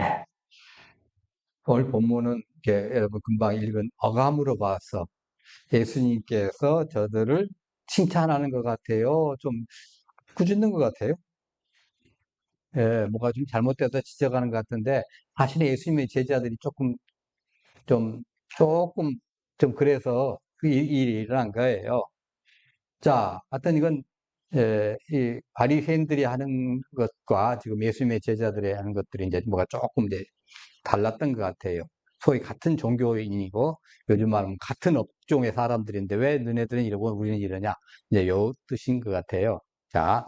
예. 오늘 본문은 여러분 금방 읽은 어감으로 봐서 예수님께서 저들을 칭찬하는 것 같아요. 좀 꾸짖는 것 같아요. 예, 뭐가 좀 잘못돼서 지적하는 것 같은데, 사실은 예수님의 제자들이 좀, 조금, 좀 그래서 그 일이 일어난 거예요. 자, 하여튼 이건, 이 바리새인들이 하는 것과 지금 예수님의 제자들이 하는 것들이 이제 뭐가 조금 이제 달랐던 것 같아요. 소위 같은 종교인이고, 요즘 말하면 같은 업종의 사람들인데 왜 너네들은 이러고 우리는 이러냐. 이제 요 뜻인 것 같아요. 자,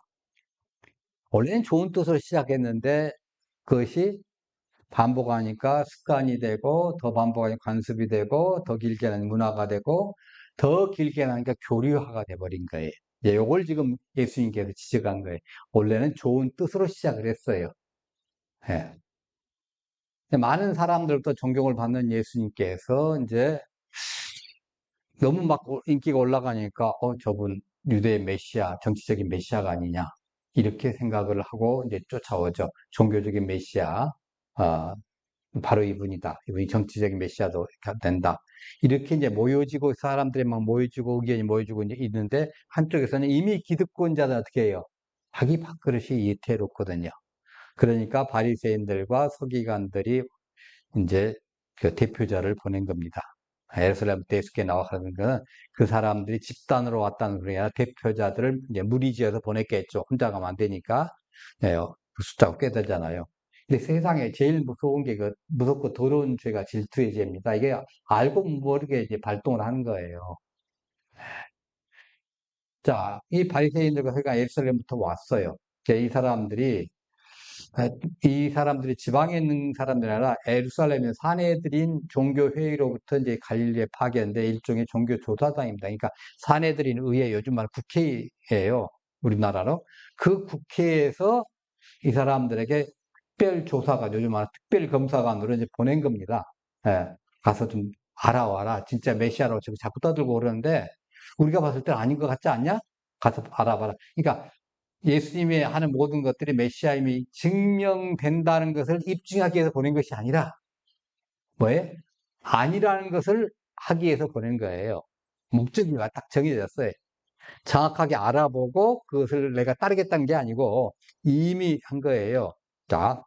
원래는 좋은 뜻으로 시작했는데, 그것이 반복하니까 습관이 되고, 더 반복하니까 관습이 되고, 더 길게 하는 문화가 되고, 더 길게 하니까 교류화가 돼버린 거예요. 이제 요걸 지금 예수님께서 지적한 거예요. 원래는 좋은 뜻으로 시작을 했어요. 예. 많은 사람들부터 존경을 받는 예수님께서 이제 너무 막 인기가 올라가니까, 저분 유대의 메시아, 정치적인 메시아가 아니냐. 이렇게 생각을 하고 이제 쫓아오죠. 종교적인 메시아. 아, 바로 이분이다. 이분이 정치적인 메시아도 된다. 이렇게 이제 모여지고 사람들이 막 모여지고 의견이 모여지고 이제 있는데 한쪽에서는 이미 기득권자들 어떻게 해요? 자기 밥그릇이 위태롭거든요. 그러니까 바리새인들과 서기관들이 이제 그 대표자를 보낸 겁니다. 예루살렘 대숙에 나와 하는 거는 그 사람들이 집단으로 왔다는 게 아니라 대표자들을 이제 무리지어서 보냈겠죠. 혼자 가면 안 되니까. 네, 그 숫자가 꽤 되잖아요. 근데 세상에 제일 무서운 게 그 무섭고 더러운 죄가 질투의 죄입니다. 이게 알고 모르게 이제 발동을 하는 거예요. 자, 이 바리새인들과 서기관 예루살렘부터 왔어요. 이 사람들이 아, 이 사람들이 지방에 있는 사람들이 아니라 예루살렘의 사내들인 종교회의로부터 이제 갈릴리에 파견된 일종의 종교 조사단입니다. 그러니까 사내들인 의회, 요즘 말 국회예요. 우리나라로. 그 국회에서 이 사람들에게 특별 조사관, 요즘 말 특별 검사관으로 이제 보낸 겁니다. 예, 가서 좀 알아와라. 진짜 메시아라고 지금 자꾸 떠들고 그러는데 우리가 봤을 때 아닌 것 같지 않냐? 가서 알아봐라. 그러니까 예수님이 하는 모든 것들이 메시아임이 증명된다는 것을 입증하기 위해서 보낸 것이 아니라 뭐예요? 아니라는 것을 하기 위해서 보낸 거예요. 목적이 딱 정해졌어요. 정확하게 알아보고 그것을 내가 따르겠다는 게 아니고 이미 한 거예요. 자,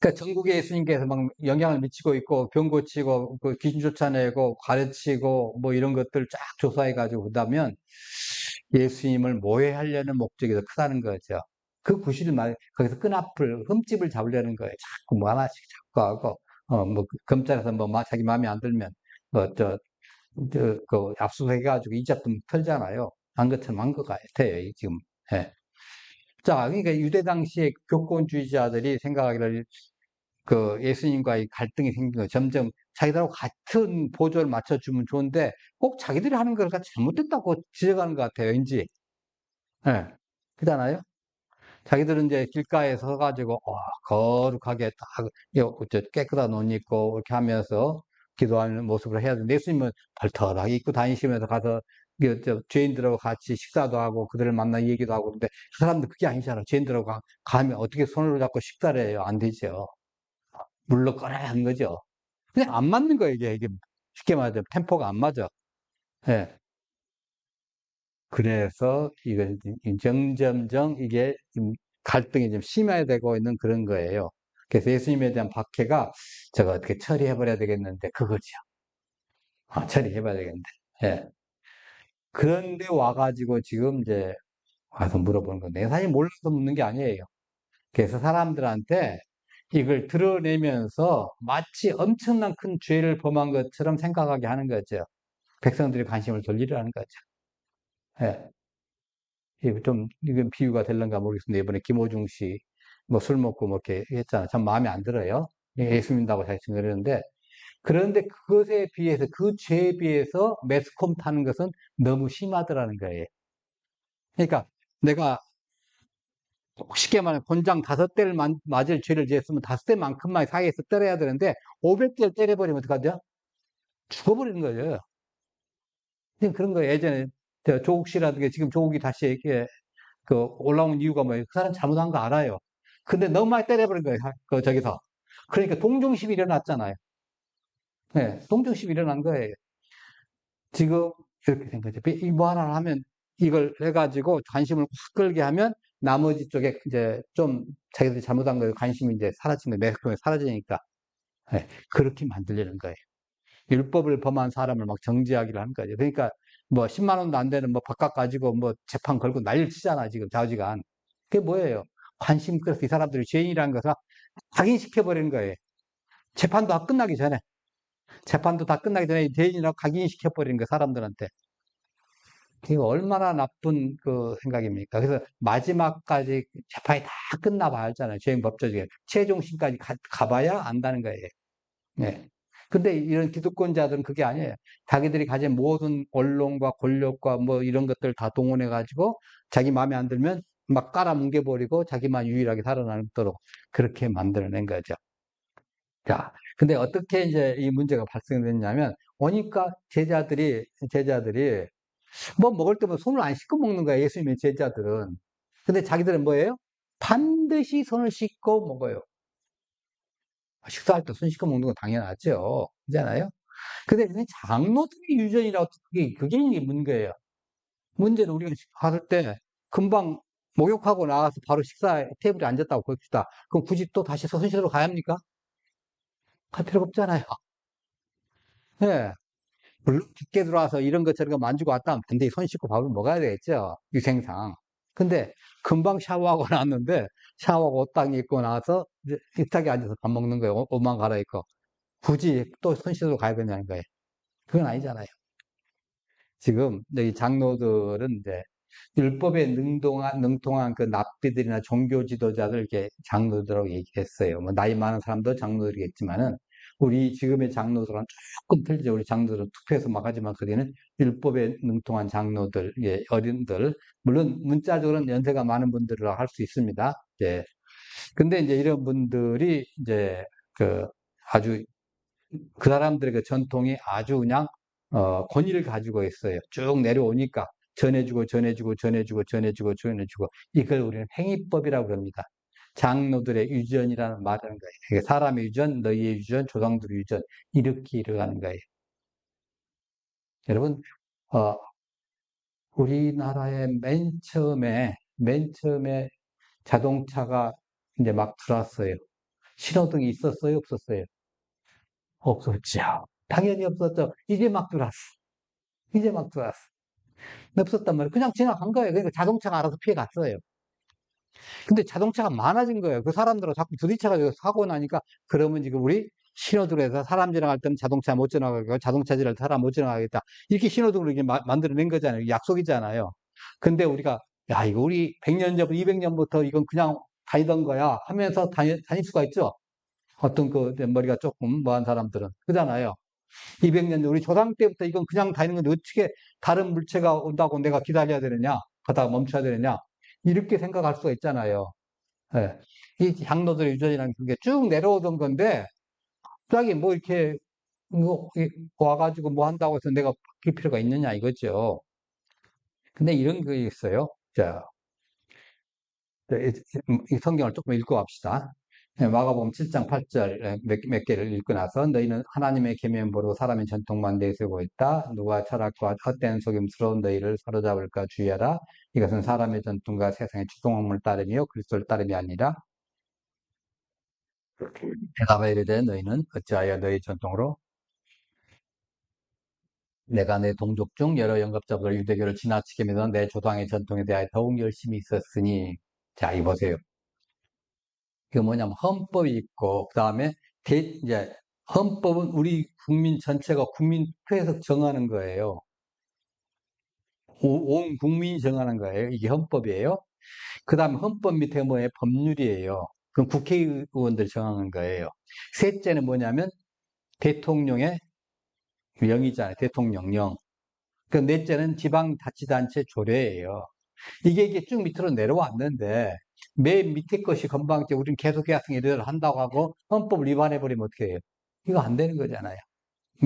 그러니까 전국에 예수님께서 막 영향을 미치고 있고 병 고치고 그 귀신 쫓아내고 가르치고 뭐 이런 것들 쫙 조사해 가지고 그다면 예수님을 모해하려는 목적이 더 크다는 거죠. 그 구실을 거기서 끈앞을 흠집을 잡으려는 거예요. 자꾸 뭐 하나씩 자꾸 하고 뭐 검찰에서 뭐 자기 마음에 안 들면 그 압수해가지고 이자금 털잖아요. 한 것처럼 한 것 같아요. 지금. 예. 자, 그러니까 유대 당시의 교권주의자들이 생각하기를 그 예수님과의 갈등이 생긴 거 점점 자기들하고 같은 보조를 맞춰주면 좋은데 꼭 자기들이 하는 거가 잘못됐다고 지적하는 것 같아요. 왠지. 예. 그렇잖아요? 자기들은 이제 길가에 서가지고, 거룩하게 딱, 깨끗한 옷 입고, 이렇게 하면서 기도하는 모습을 해야 되는데, 예수님은 털털하게 입고 다니시면서 가서, 죄인들하고 같이 식사도 하고, 그들을 만나 얘기도 하고, 근데 그 사람들 그게 아니잖아. 죄인들하고 가면 어떻게 손을 잡고 식사를 해요? 안 되죠. 물러 꺼내야 하는 거죠. 그냥 안 맞는 거예요, 이게. 쉽게 말하자면, 템포가 안 맞아. 예. 그래서 이건 점점점 이게 좀 갈등이 좀 심화되고 있는 그런 거예요. 그래서 예수님에 대한 박해가 저거 어떻게 처리해버려야 되겠는데 그거죠. 처리해봐야 되겠는데. 예. 그런데 와가지고 지금 이제 와서 물어보는 건데 사실 몰라서 묻는 게 아니에요. 그래서 사람들한테 이걸 드러내면서 마치 엄청난 큰 죄를 범한 것처럼 생각하게 하는 거죠. 백성들의 관심을 돌리려는 거죠. 예. 이건 비유가 될런가 모르겠습니다. 이번에 김호중 씨, 뭐 술 먹고 뭐 이렇게 했잖아. 참 마음에 안 들어요. 예수 믿는다고 자기 그러는데, 그런데 그것에 비해서, 그 죄에 비해서 매스컴 타는 것은 너무 심하더라는 거예요. 그러니까 내가 쉽게 말하면 곤장 5대를 맞을 죄를 지었으면 5대만큼만 사회에서 때려야 되는데, 500대를 때려버리면 어떡하죠? 죽어버리는 거예요. 그런 거예요. 예전에 조국 씨라든가 지금 조국이 다시 이렇게 올라온 이유가 뭐예요? 그 사람 잘못한 거 알아요. 근데 너무 많이 때려버린 거예요. 저기서. 그러니까 동정심이 일어났잖아요. 네, 동정심이 일어난 거예요. 지금 이렇게 된 거죠. 뭐 하나 하면 이걸 해가지고 관심을 확 끌게 하면 나머지 쪽에 이제 좀 자기들이 잘못한 거에 관심이 이제 사라지는 거예요. 매스컴이 사라지니까. 네, 그렇게 만들려는 거예요. 율법을 범한 사람을 막 정죄하기를 하는 거죠. 그러니까 뭐 10만 원도 안 되는 뭐 밥값 가지고 뭐 재판 걸고 난리를 치잖아, 지금 좌우지간. 그게 뭐예요? 관심 끌어서 이 사람들이 죄인이라는 것을 각인시켜버리는 거예요. 재판도 다 끝나기 전에. 재판도 다 끝나기 전에 죄인이라고 각인시켜버리는 거예요, 사람들한테. 이거 얼마나 나쁜 그 생각입니까? 그래서 마지막까지 재판이 다 끝나봐야 알잖아요. 죄행 법조계. 최종심까지 가봐야 안다는 거예요. 네. 근데 이런 기득권자들은 그게 아니에요. 자기들이 가진 모든 언론과 권력과 뭐 이런 것들 다 동원해가지고 자기 마음에 안 들면 막 깔아뭉개버리고 자기만 유일하게 살아남도록 그렇게 만들어낸 거죠. 자, 근데 어떻게 이제 이 문제가 발생됐냐면 오니까 제자들이 뭐 먹을 때면 손을 안 씻고 먹는 거야, 예수님의 제자들은. 근데 자기들은 뭐예요? 반드시 손을 씻고 먹어요. 식사할 때 손 씻고 먹는 건 당연하죠. 그잖아요? 근데 장로들이 유전이라고 그게 이게 문제예요. 문제는 우리가 갔을 때 금방 목욕하고 나와서 바로 식사 테이블에 앉았다고 봅시다. 그럼 굳이 또 다시 손 씻으러 가야 합니까? 갈 필요가 없잖아요. 예. 물론 깊게 들어와서 이런 것 저런 거 만지고 왔다 하면 반드시 손 씻고 밥을 먹어야 되겠죠. 위생상. 근데 금방 샤워하고 나왔는데 샤워하고 옷 딱 입고 나와서 이제 식탁에 앉아서 밥 먹는 거예요. 옷만 갈아입고. 굳이 또 손 씻으러 가야 되냐는 거예요. 그건 아니잖아요. 지금 이 장로들은 이제 율법에 능통한 그 납비들이나 종교 지도자들 이렇게 장로들하고 얘기했어요. 뭐 나이 많은 사람도 장로들이겠지만은 우리 지금의 장로들은 조금 틀리죠. 우리 장로들은 투표해서 막 하지만 거기는 율법에 능통한 장로들, 예, 어른들, 물론 문자적으로는 연세가 많은 분들이라 할 수 있습니다. 예. 근데 이제 이런 분들이 이제 그 아주 그 사람들의 그 전통이 아주 그냥 권위를 가지고 있어요. 쭉 내려오니까 전해주고 이걸 우리는 행위법이라고 그럽니다. 장로들의 유전이라는 말하는 거예요. 이게 사람의 유전, 너희의 유전, 조상들의 유전 이렇게 일어나는 거예요. 여러분 어, 우리나라에 맨 처음에 자동차가 이제 막 들어왔어요. 신호등이 있었어요, 없었어요? 없었죠. 당연히 없었죠. 이제 막 들어왔어. 이제 막 들어왔어. 없었단 말이에요. 그냥 지나간 거예요. 그러니까 자동차가 알아서 피해 갔어요. 근데 자동차가 많아진 거예요. 그 사람들하고 자꾸 부딪혀가지고 사고 나니까 그러면 지금 우리 신호등에서 사람 지나갈 때는 자동차 못 지나가고 자동차 지나갈 때 사람 못 지나가겠다. 이렇게 신호등을 이렇게 만들어낸 거잖아요. 약속이잖아요. 근데 우리가 야, 이거 우리 100년 전부터 200년부터 이건 그냥 다니던 거야 하면서 다닐 수가 있죠. 어떤 그 머리가 조금 뭐한 사람들은. 그잖아요. 200년 전 우리 조상 때부터 이건 그냥 다니는 건데 어떻게 다른 물체가 온다고 내가 기다려야 되느냐? 가다가 멈춰야 되느냐? 이렇게 생각할 수가 있잖아요. 예. 이 장로들의 유전이라는 게 쭉 내려오던 건데 갑자기 뭐 이렇게 와가지고 뭐 한다고 해서 내가 바뀔 필요가 있느냐 이거죠. 근데 이런 게 있어요. 자, 이 성경을 조금 읽고 갑시다. 예, 마가복음 7장 8절 몇 개를 읽고 나서 너희는 하나님의 계명 모르고 사람의 전통만 내세우고 있다. 누가 철학과 헛된 속임스러운 너희를 사로잡을까 주의하라. 이것은 사람의 전통과 세상의 추동함을 따름이요 그리스도를 따름이 아니라. 대답하여 이르되 너희는 어찌하여 너희 전통으로 내가 내 동족 중 여러 영겁자보다 유대교를 지나치게 믿어 내 조상의 전통에 대하여 더욱 열심히 있었으니. 자, 이 보세요. 그 뭐냐면 헌법이 있고 그다음에 이제 헌법은 우리 국민 전체가 국민투표에서 정하는 거예요. 온 국민이 정하는 거예요. 이게 헌법이에요. 그다음에 헌법 밑에 뭐예요? 법률이에요. 그럼 국회의원들이 정하는 거예요. 셋째는 뭐냐면 대통령의 명의잖아요. 대통령령. 그 넷째는 지방자치단체 조례예요. 이게 쭉 밑으로 내려왔는데 맨 밑에 것이 건방지게 우리는 계속해서 일을 한다고 하고 헌법을 위반해버리면 어떻게 해요? 이거 안 되는 거잖아요.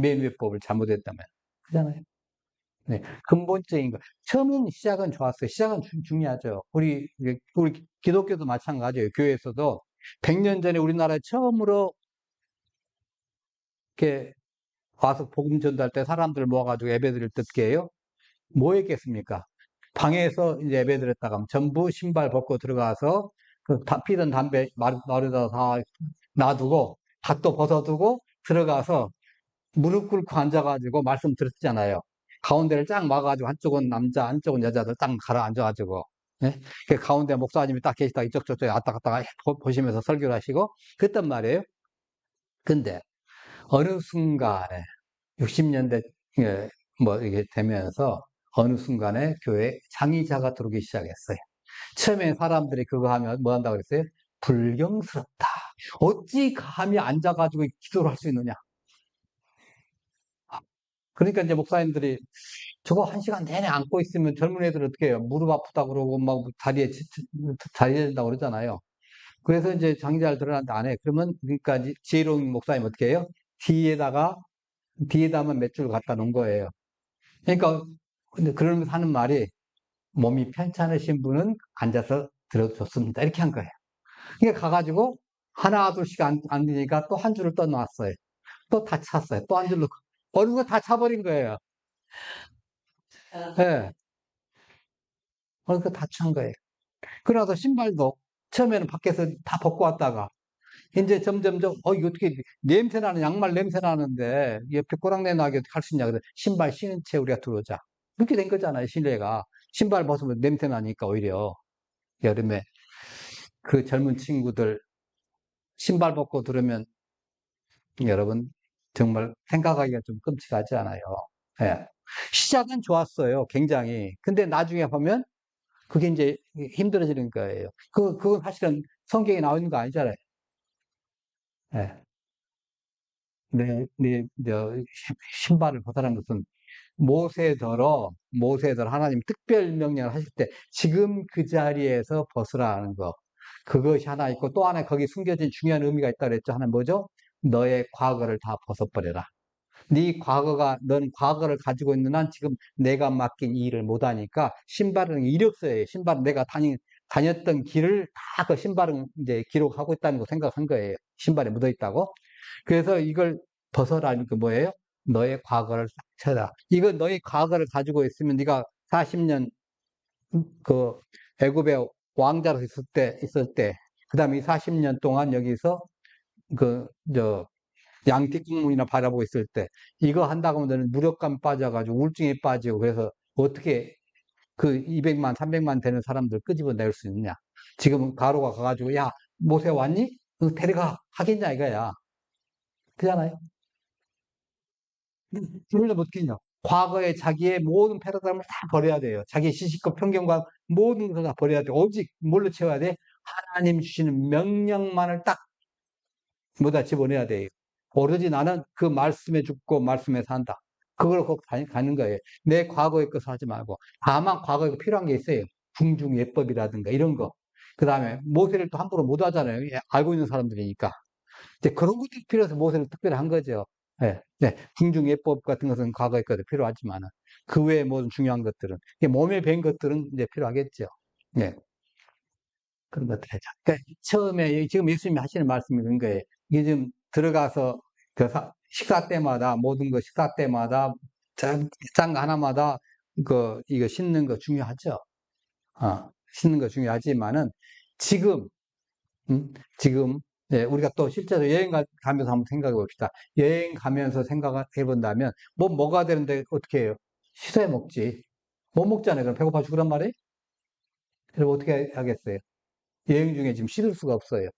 맨 위에 법을 잘못했다면. 그잖아요. 네, 근본적인 거. 처음엔 시작은 좋았어요. 시작은 중요하죠. 우리 기독교도 마찬가지예요. 교회에서도 100년 전에 우리나라에 처음으로 이렇게 와서 복음 전도할 때 사람들 모아가지고 예배드릴 때 어떻게 해요? 뭐 했겠습니까? 방에서 이제 예배 드렸다가 전부 신발 벗고 들어가서 피던 담배 마루에다 다 놔두고 밭도 벗어두고 들어가서 무릎 꿇고 앉아가지고 말씀 들었잖아요. 가운데를 쫙 막아가지고 한쪽은 남자, 한쪽은 여자들 딱 가라앉아가지고 예? 그 가운데 목사님이 딱 계시다가 이쪽 저쪽 왔다 갔다 보시면서 설교를 하시고 그랬단 말이에요. 근데 어느 순간에 60년대 뭐 이게 되면서 어느 순간에 교회에 장의자가 들어오기 시작했어요. 처음에 사람들이 그거 하면 뭐 한다고 그랬어요? 불경스럽다. 어찌 감히 앉아가지고 기도를 할 수 있느냐. 그러니까 이제 목사님들이 저거 1시간 내내 안고 있으면 젊은 애들 어떻게 해요? 무릎 아프다 그러고 막 다리에 된다고 그러잖아요. 그래서 이제 장의자를 들어놨는데 안 해. 그러면 그러니까 이제 지혜로운 목사님 어떻게 해요? 뒤에다만 몇 줄 갖다 놓은 거예요. 그러니까 근데 그러면서 하는 말이 몸이 편찮으신 분은 앉아서 들어도 좋습니다. 이렇게 한 거예요. 그러니까 가가지고 하나 둘씩 앉으니까 또 한 줄을 떠놨어요. 또 다 찼어요. 또 한 줄로 어느 거 다 차버린 거예요. 예. 어느 거 다 찬 거예요. 그러나서 신발도 처음에는 밖에서 다 벗고 왔다가 이제 점점점 이거 어떻게 냄새 나는 양말 냄새 나는데 옆에 꼬랑내 나게 어떻게 할 수 있냐 그래서 신발 신은 채 우리가 들어오자. 그렇게 된 거잖아요. 실내가 신발 벗으면 냄새 나니까 오히려 여름에 그 젊은 친구들 신발 벗고 들으면 여러분 정말 생각하기가 좀 끔찍하지 않아요. 예. 시작은 좋았어요. 굉장히. 근데 나중에 보면 그게 이제 힘들어지는 거예요. 그건 사실은 성경에 나와 있는 거 아니잖아요. 예. 신발을 벗으라는 것은 모세더러 하나님 특별 명령을 하실 때 지금 그 자리에서 벗으라는 거. 그것이 하나 있고 또 하나 거기 숨겨진 중요한 의미가 있다 그랬죠. 하나 뭐죠? 너의 과거를 다 벗어버려라. 넌 과거를 가지고 있는 한 지금 내가 맡긴 이 일을 못하니까 신발은 이력서예요. 신발은 내가 다녔던 길을 다 그 신발은 이제 기록하고 있다는 거 생각한 거예요. 신발에 묻어 있다고. 그래서 이걸 벗어라는 게 뭐예요? 너의 과거를 싹 쳐라. 이거 너의 과거를 가지고 있으면 네가 40년 그 애굽의 왕자로 있을 때, 그다음에 이 40년 동안 여기서 그저 양띠국문이나 바라보고 있을 때 이거 한다고 하면 너는 무력감 빠져가지고 우울증에 빠지고 그래서 어떻게 그 200만, 300만 되는 사람들 끄집어낼 수 있느냐? 지금 가로가 가가지고 야 모세 왔니? 데려가 하겠냐 이거야. 그잖아요. 그러려 못겠냐? 과거에 자기의 모든 패러다임을 다 버려야 돼요. 자기 지식과 편견과 모든 걸 다 버려야 돼. 오직 뭘로 채워야 돼? 하나님 주시는 명령만을 딱 뭐다 집어내야 돼요. 오로지 나는 그 말씀에 죽고 말씀에 산다. 그걸 꼭 가는 거예요. 내 과거의 것을 하지 말고. 다만 과거에 필요한 게 있어요. 궁중예법이라든가 이런 거. 그 다음에 모세를 또 함부로 못 하잖아요. 알고 있는 사람들이니까. 이제 그런 것들이 필요해서 모세를 특별히 한 거죠. 예, 네. 궁중예법 같은 것은 과거의 것도 필요하지만은 그 외에 모든 중요한 것들은 몸에 밴 것들은 이제 필요하겠죠. 네. 그런 것들 하죠. 그러니까 처음에 지금 예수님이 하시는 말씀이 그런 거예요. 이게 지금 들어가서 식사 때마다 모든 거 식사 때마다 짠 하나마다 이거 씻는 거 중요하죠. 씻는 거 중요하지만은 지금 지금 네, 우리가 또 실제로 가면서 한번 생각해 봅시다. 여행 가면서 생각해 본다면 뭐가 되는데 어떻게 해요? 씻어야 먹지. 못 먹잖아요. 그럼 배고파 죽으란 말이에요? 그럼 어떻게 하겠어요? 여행 중에 지금 씻을 수가 없어요.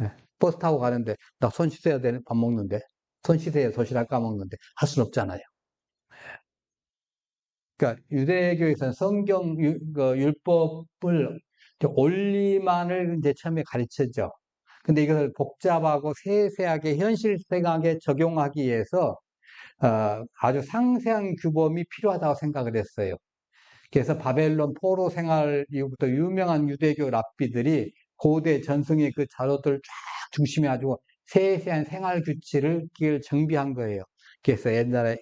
예. 버스 타고 가는데 나 손 씻어야 되는 밥 먹는데 손 씻어야 도시락 까먹는데 할 수는 없잖아요. 그러니까 유대교에서는 그 율법을 원리만을 이제 처음에 가르쳤죠. 근데 이것을 복잡하고 세세하게 현실생하게 적용하기 위해서 아주 상세한 규범이 필요하다고 생각을 했어요. 그래서 바벨론 포로 생활 이후부터 유명한 유대교 랍비들이 고대 전승의 그 자료들을 쫙 중심에 가지고 세세한 생활 규칙을 정비한 거예요. 그래서 옛날에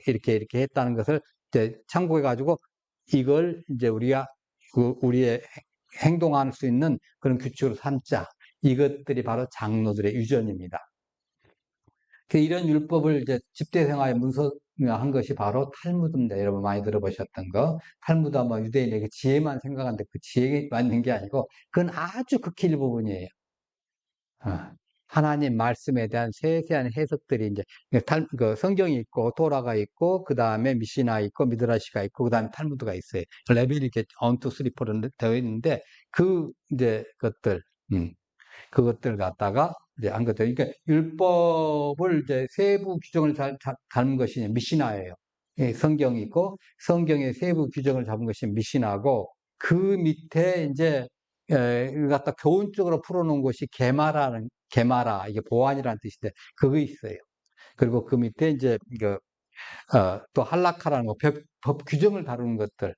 이렇게 했다는 것을 이제 참고해 가지고 이걸 이제 우리가 우리의 행동할 수 있는 그런 규칙으로 삼자. 이것들이 바로 장로들의 유전입니다. 이런 율법을 이제 집대생활에 문서한 것이 바로 탈무드입니다. 여러분 많이 들어보셨던 거. 탈무드가 뭐 유대인에게 지혜만 생각하는데 그 지혜가 있는 게 아니고 그건 아주 극히 일부분이에요. 어, 하나님 말씀에 대한 세세한 해석들이 이제 그 성경이 있고 토라가 있고 그 다음에 미시나 있고 미드라시가 있고 그 다음에 탈무드가 있어요. 레벨이 이렇게 1, 2, 3, 4로 되어 있는데 그 이제 것들 그것들 갖다가 이제 한 것들 그러니까 율법을 이제 세부 규정을 잡은 것이 미시나예요. 예, 성경이 있고 성경의 세부 규정을 잡은 것이 미시나고 그 밑에 이제 이걸 갖다 교훈적으로 풀어놓은 것이 게마라 이게 보안이라는 뜻인데 그거 있어요. 그리고 그 밑에 이제 또 할라카라는 거, 법 규정을 다루는 것들.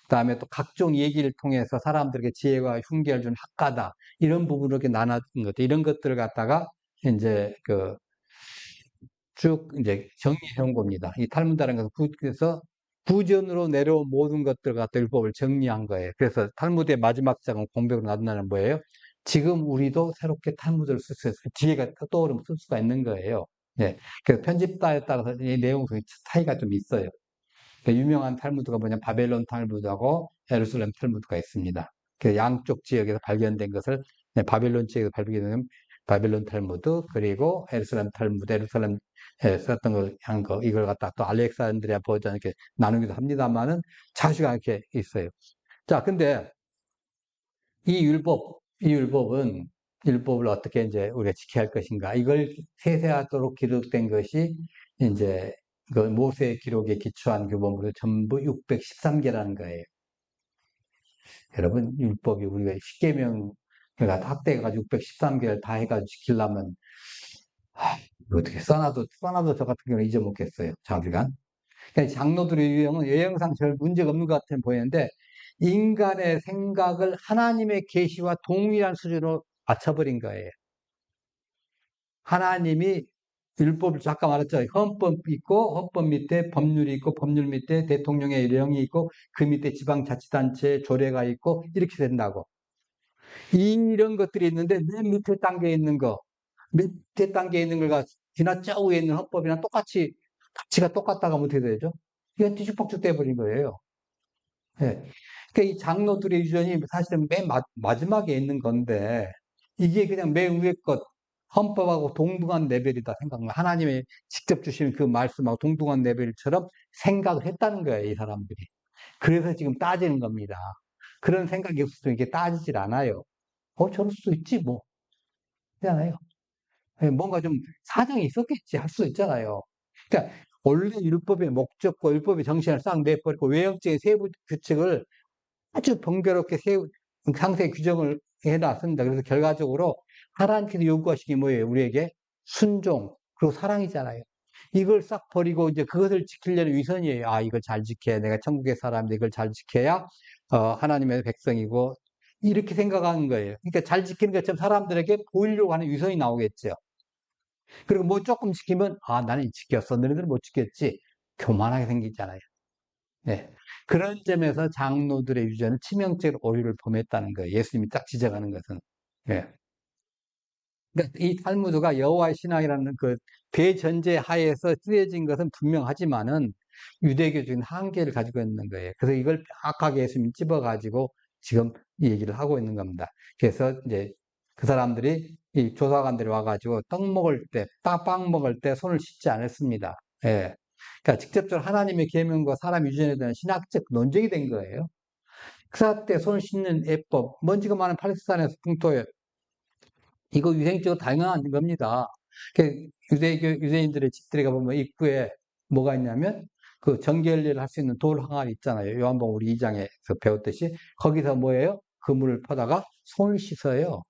그다음에 또 각종 얘기를 통해서 사람들에게 지혜와 흉계를 준 학가다 이런 부분으로 이렇게 나눠진 것들 이런 것들을 갖다가 이제 쭉 이제 정리해 온 겁니다. 이 탈무드라는 것은 그래서 구전으로 내려온 모든 것들 갖다 율법을 정리한 거예요. 그래서 탈무드의 마지막 장은 공백으로 나타나는 뭐예요? 지금 우리도 새롭게 탈무드를 쓸 수 있어요. 지혜가 떠오르면 쓸 수가 있는 거예요. 예. 그래서 편집자에 따라서 이 내용 차이가 좀 있어요. 유명한 탈무드가 뭐냐 바벨론 탈무드하고 예루살렘 탈무드가 있습니다. 그 양쪽 지역에서 발견된 것을 바벨론 지역에서 발견된 바벨론 탈무드 그리고 예루살렘 탈무드 예루살렘에 썼던 걸 한 거 이걸 갖다 또 알렉산드리아 버전 이렇게 나누기도 합니다만은 차시가 이렇게 있어요. 자, 근데 이 율법을 어떻게 이제 우리가 지켜야 할 것인가 이걸 세세하도록 기록된 것이 이제 그 모세 기록에 기초한 규범으로 전부 613개라는 거예요. 여러분, 율법이 우리가 10계명을 갖다 합대해가지고 613개를 다 해가지고 지키려면, 이거 어떻게 써놔도 저 같은 경우는 잊어먹겠어요. 자기간. 그러니까 장로들의 유형은 여행상 별 문제가 없는 것 같아 보이는데, 인간의 생각을 하나님의 계시와 동일한 수준으로 맞춰버린 거예요. 하나님이 율법을 아까 말했죠. 헌법 있고 헌법 밑에 법률이 있고 법률 밑에 대통령의령이 있고 그 밑에 지방자치단체의 조례가 있고 이렇게 된다고. 이런 것들이 있는데 맨 밑에 단계에 있는 거, 밑에 단계에 있는 걸가 지나 저 위에 있는 헌법이랑 똑같이 가치가 똑같다가 어떻게 되죠? 이건 뒤죽박죽 돼버린 거예요. 예. 그러니까 이 장로들의 유전이 사실은 맨 마지막에 있는 건데 이게 그냥 맨 위에 것 헌법하고 동등한 레벨이다 생각을 하나님이 직접 주신 그 말씀하고 동등한 레벨처럼 생각을 했다는 거예요, 이 사람들이. 그래서 지금 따지는 겁니다. 그런 생각이 없어서 이게 따지질 않아요. 저럴 수 있지 뭐. 그렇잖아요. 예, 뭔가 좀 사정이 있었겠지 할 수 있잖아요. 그러니까 원래 율법의 목적과 율법의 정신을 싹 내버리고 외형적인 세부 규칙을 아주 번거롭게 상세 규정을 해놨습니다. 그래서 결과적으로 하나님께서 요구하시는 게 뭐예요? 우리에게 순종 그리고 사랑이잖아요. 이걸 싹 버리고 이제 그것을 지키려는 위선이에요. 아, 이걸 잘 지켜야 내가 천국의 사람인데 이걸 잘 지켜야 하나님의 백성이고 이렇게 생각하는 거예요. 그러니까 잘 지키는 것처럼 사람들에게 보이려고 하는 위선이 나오겠죠. 그리고 뭐 조금 지키면 아, 나는 지켰어. 너희들은 못 지켰지. 교만하게 생기잖아요. 네. 그런 점에서 장로들의 유전은 치명적인 오류를 범했다는 거예요. 예수님이 딱 지적하는 것은. 예. 그러니까 이 탈무드가 여호와의 신앙이라는 그 대전제 하에서 쓰여진 것은 분명하지만은 유대교적인 한계를 가지고 있는 거예요. 그래서 이걸 정확하게 예수님이 찝어가지고 지금 이 얘기를 하고 있는 겁니다. 그래서 이제 그 사람들이 이 조사관들이 와가지고 빵 먹을 때 손을 씻지 않았습니다. 예. 그러니까 직접적으로 하나님의 계명과 사람 유전에 대한 신학적 논쟁이 된 거예요. 그사 때 손 씻는 예법, 먼지가 많은 팔레스타인에서 풍토에 이거 유생적으로 당연한 겁니다. 유대인들의 집들에 가보면 입구에 뭐가 있냐면 그 정결례를 할 수 있는 돌 항아리 있잖아요. 요한복음 우리 2장에서 배웠듯이 거기서 뭐예요? 그물을 퍼다가 손을 씻어요.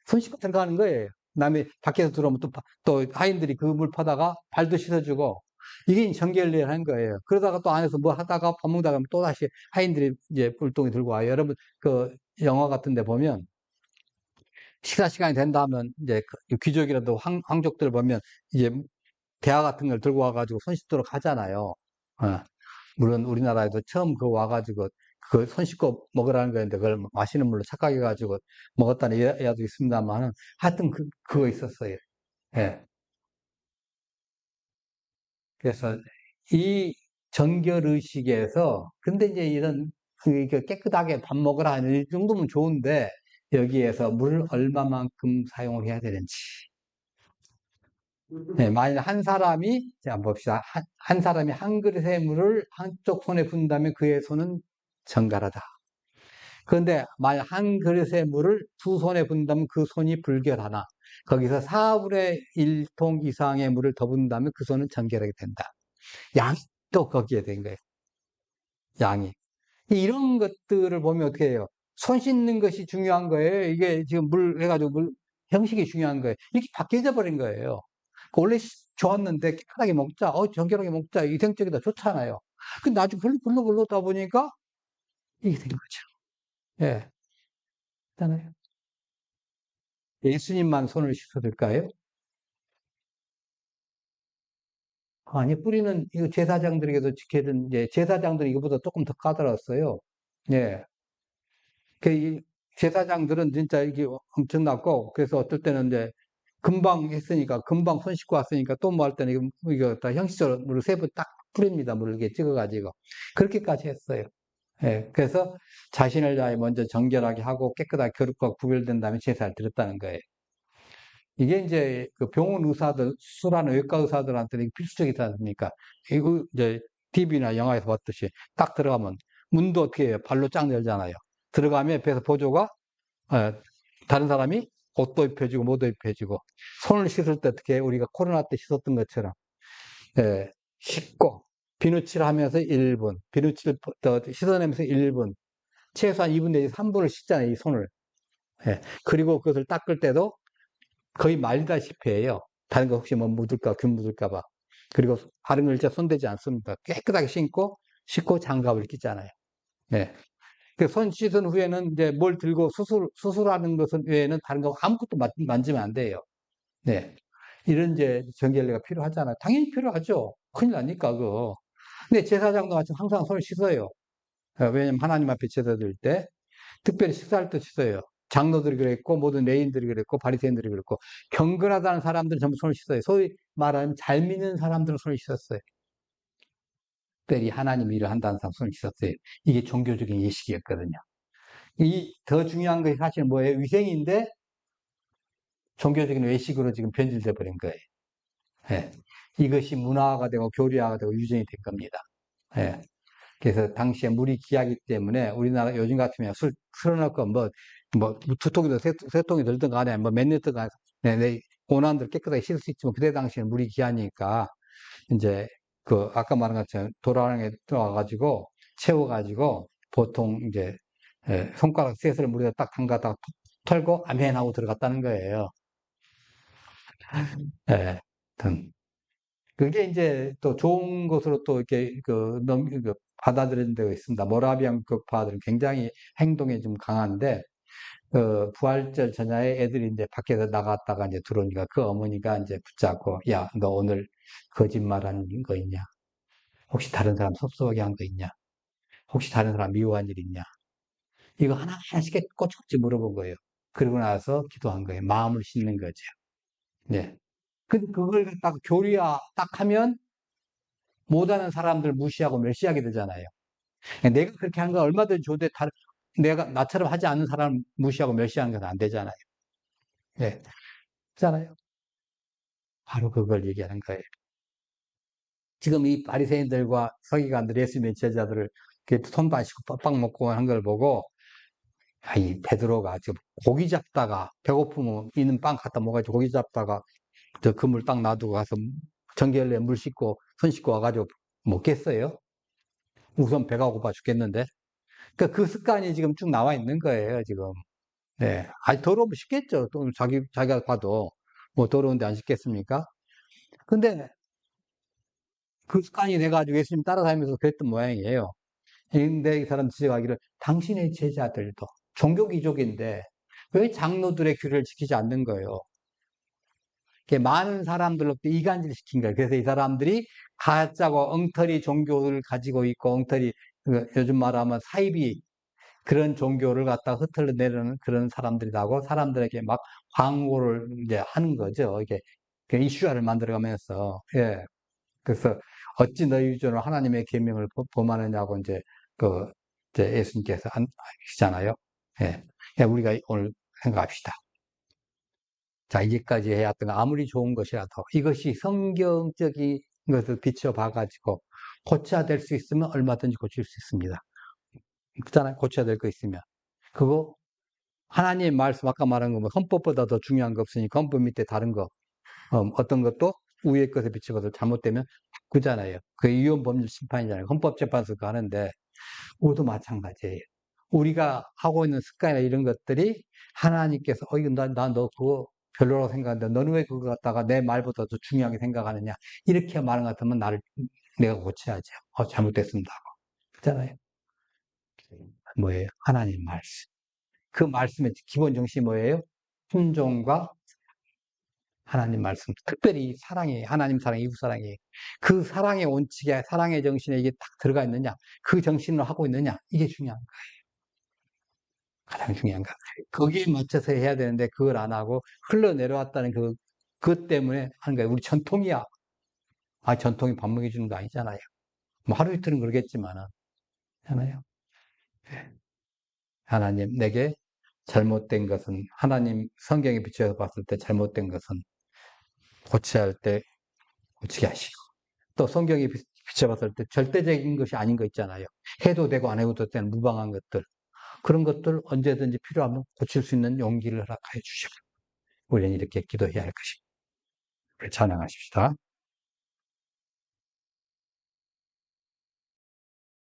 손 씻고 들어가는 거예요. 그다음에 밖에서 들어오면 또 하인들이 그 물 퍼다가 발도 씻어주고 이게 정결례를 한 거예요. 그러다가 또 안에서 뭐 하다가 밥 먹다가 또 다시 하인들이 이제 불똥이 들고 와요. 여러분 그 영화 같은 데 보면 식사 시간이 된다 하면 이제 귀족이라도 황족들 보면 이제 대화 같은 걸 들고 와가지고 손 씻도록 하잖아요. 어, 물론 우리나라에도 처음 그 와가지고 그 손 씻고 먹으라는 거였는데 그걸 마시는 물로 착각해가지고 먹었다는 이야기도 있습니다만은 하여튼 그거 있었어요. 예. 그래서 이 정결의식에서, 근데 이제 이런, 깨끗하게 밥 먹으라, 이 정도면 좋은데, 여기에서 물 얼마만큼 사용을 해야 되는지. 네, 만약 한 사람이, 자, 봅시다. 한 사람이 한 그릇의 물을 한쪽 손에 붓는다면 그의 손은 정갈하다. 그런데 만약 한 그릇의 물을 두 손에 붓는다면 그 손이 불결하나. 거기서 4분의 1통 이상의 물을 더 붓는다면 그 손은 정결하게 된다. 양이 또 거기에 된 거예요. 양이. 이런 것들을 보면 어떻게 해요? 손 씻는 것이 중요한 거예요. 이게 지금 물 해가지고 물 형식이 중요한 거예요. 이렇게 바뀌어져 버린 거예요. 원래 좋았는데 깨끗하게 먹자, 정결하게 먹자, 이생적이다 좋잖아요. 근데 나중에 흘러다 보니까 이게 된 거죠. 예, 있잖아요. 예수님만 손을 씻어줄까요? 아니, 뿌리는 이거 제사장들에게도 지켜야 되는, 이제 제사장들이 이거보다 조금 더 까다로웠어요. 예. 이 제사장들은 진짜 이게 엄청났고, 그래서 어떨 때는 이제 금방 했으니까, 금방 손 씻고 왔으니까 또 뭐 할 때는 이거 다 형식적으로 물을 세 번 딱 뿌립니다. 물을 이렇게 찍어가지고. 그렇게까지 했어요. 예. 그래서 자신을 다해 먼저 정결하게 하고 깨끗하게 거룩과 구별된 다음에 제사를 드렸다는 거예요. 이게 이제 그 병원 의사들, 수술하는 외과 의사들한테는 이게 필수적이지 않습니까? 이거 이제 TV나 영화에서 봤듯이 딱 들어가면 문도 어떻게 해요? 발로 쫙 열잖아요. 들어가면 옆에서 보조가 어, 다른 사람이 옷도 입혀주고 뭐도 입혀주고 손을 씻을 때 어떻게 해요? 우리가 코로나 때 씻었던 것처럼 예, 씻고 비누칠 하면서 1분, 비누칠 더 씻어내면서 1분, 최소한 2분 내지 3분을 씻잖아요, 이 손을. 예, 그리고 그것을 닦을 때도 거의 말다시피 해요. 다른 거 혹시 뭐 묻을까, 균 묻을까 봐. 그리고 다른 걸 진짜 손대지 않습니다. 깨끗하게 씻고 장갑을 끼잖아요. 네. 그손 씻은 후에는 이제 뭘 들고 수술하는 것은 외에는 다른 거 아무것도 만지면 안 돼요. 네. 이런 이제 정결례가 필요하잖아요. 당연히 필요하죠. 큰일 나니까, 그거. 근데 제사장도 마찬 항상 손을 씻어요. 왜냐면 하나님 앞에 제사 드릴 때 특별히 식사할 때 씻어요. 장로들이 그랬고 모든 레인들이 그랬고 바리새인들이 그랬고 경건하다는 사람들은 전부 손을 씻어요. 소위 말하면 잘 믿는 사람들은 손을 씻었어요. 특별히 하나님 일을 한다는 사람 손을 씻었어요. 이게 종교적인 예식이었거든요. 이 더 중요한 것이 사실 뭐예요? 위생인데 종교적인 외식으로 지금 변질돼 버린 거예요. 예. 이것이 문화가 되고 교류화가 되고 유전이 된 겁니다. 예. 그래서 당시에 물이 귀하기 때문에 우리나라 요즘 같으면 술 틀어놓고 두 통이든 세 통이 들든 간에 뭐 몇 리터 간에 내 원한대로 깨끗하게 씻을 수 있지만 그때 당시에는 물이 귀하니까 이제 그 아까 말한 것처럼 도라랑에 들어와가지고 채워가지고 보통 이제 손가락 셋을 물에다 딱 담가다가 털고 아멘 하고 들어갔다는 거예요. 예. 하여튼 그게 이제 또 좋은 것으로 또 이렇게 받아들이는 데가 있습니다. 모라비안 교파들은 굉장히 행동에 좀 강한데, 부활절 전야에 애들이 이제 밖에서 나갔다가 이제 들어오니까 그 어머니가 이제 붙잡고, 야, 너 오늘 거짓말한 거 있냐? 혹시 다른 사람 섭섭하게 한 거 있냐? 혹시 다른 사람 미워한 일 있냐? 이거 하나하나씩 꼬치꼬치 물어본 거예요. 그러고 나서 기도한 거예요. 마음을 씻는 거죠. 네. 근데 그걸 갖다가 교리화 딱 하면 못하는 사람들 무시하고 멸시하게 되잖아요. 내가 그렇게 한 건 얼마든지 좋은데 내가 나처럼 하지 않는 사람 무시하고 멸시하는 건 안 되잖아요. 예, 그렇잖아요. 바로 그걸 얘기하는 거예요. 지금 이 바리새인들과 서기관들 예수님의 제자들을 손도 안 씻고 빡빡 먹고 한 걸 보고 이 베드로가 지금 고기 잡다가 배고프면 있는 빵 갖다 먹어가지고 고기 잡다가 저 그물 딱 놔두고 가서 정결례 물 씻고 손 씻고 와가지고 먹겠어요? 우선 배가 고파 죽겠는데. 그러니까 그 습관이 지금 쭉 나와 있는 거예요, 지금. 네. 아니, 더러우면 쉽겠죠. 또 자기가 봐도. 뭐 더러운데 안 쉽겠습니까? 근데 그 습관이 돼가지고 예수님 따라다니면서 그랬던 모양이에요. 근데 이 사람 지적하기를 당신의 제자들도 종교 귀족인데 왜 장로들의 규례를 지키지 않는 거예요? 이렇게 많은 사람들로부터 이간질 시킨 거예요. 그래서 이 사람들이 가짜고 엉터리 종교를 가지고 있고 엉터리 요즘 말하면 사이비 그런 종교를 갖다 흩어내려는 그런 사람들이라고 사람들에게 막 광고를 이제 하는 거죠. 이게 그 이슈화를 만들어가면서, 예. 그래서 어찌 너희 위주로 하나님의 계명을 범하느냐고 그, 이제 예수님께서 하시잖아요. 예. 예, 우리가 오늘 생각합시다. 자, 이제까지 해왔던 거 아무리 좋은 것이라도 이것이 성경적인 것을 비춰봐가지고 고쳐야 될 수 있으면 얼마든지 고칠 수 있습니다. 그렇잖아요. 고쳐야 될 거 있으면. 그거 하나님 말씀 아까 말한 거 뭐 헌법보다 더 중요한 거 없으니까 헌법 밑에 다른 거 어떤 것도 우위의 것에 비춰봐도 잘못되면 바꾸잖아요. 그게 위헌법률 심판이잖아요. 헌법재판소가 하는데 모두 마찬가지예요. 우리가 하고 있는 습관이나 이런 것들이 하나님께서 이거 너 그거 별로라고 생각하는데 너는 왜 그거 갖다가 내 말보다 더 중요하게 생각하느냐 이렇게 말하는 것 같으면 내가 고쳐야죠. 잘못됐습니다. 그렇잖아요. 뭐예요? 하나님 말씀. 그 말씀의 기본 정신이 뭐예요? 순종과 하나님 말씀. 특별히 사랑이에요. 하나님 사랑, 이웃 사랑이에요. 그 사랑의 원칙에, 사랑의 정신에 이게 딱 들어가 있느냐, 그 정신으로 하고 있느냐, 이게 중요한 거예요. 가장 중요한 거. 거기에 맞춰서 해야 되는데 그걸 안 하고 흘러내려왔다는 그것 때문에 하는 거예요. 우리 전통이야. 전통이 밥 먹여주는 거 아니잖아요. 뭐 하루 이틀은 그러겠지만은. 하잖아요. 하나님, 내게 잘못된 것은, 하나님 성경에 비춰서 봤을 때 잘못된 것은 고쳐야 할 때 고치게 하시고, 또 성경에 비춰봤을 때 절대적인 것이 아닌 거 있잖아요. 해도 되고 안 해도 되는 무방한 것들. 그런 것들 언제든지 필요하면 고칠 수 있는 용기를 허락하여 주시고, 우리는 이렇게 기도해야 할 것입니다. 찬양하십시다.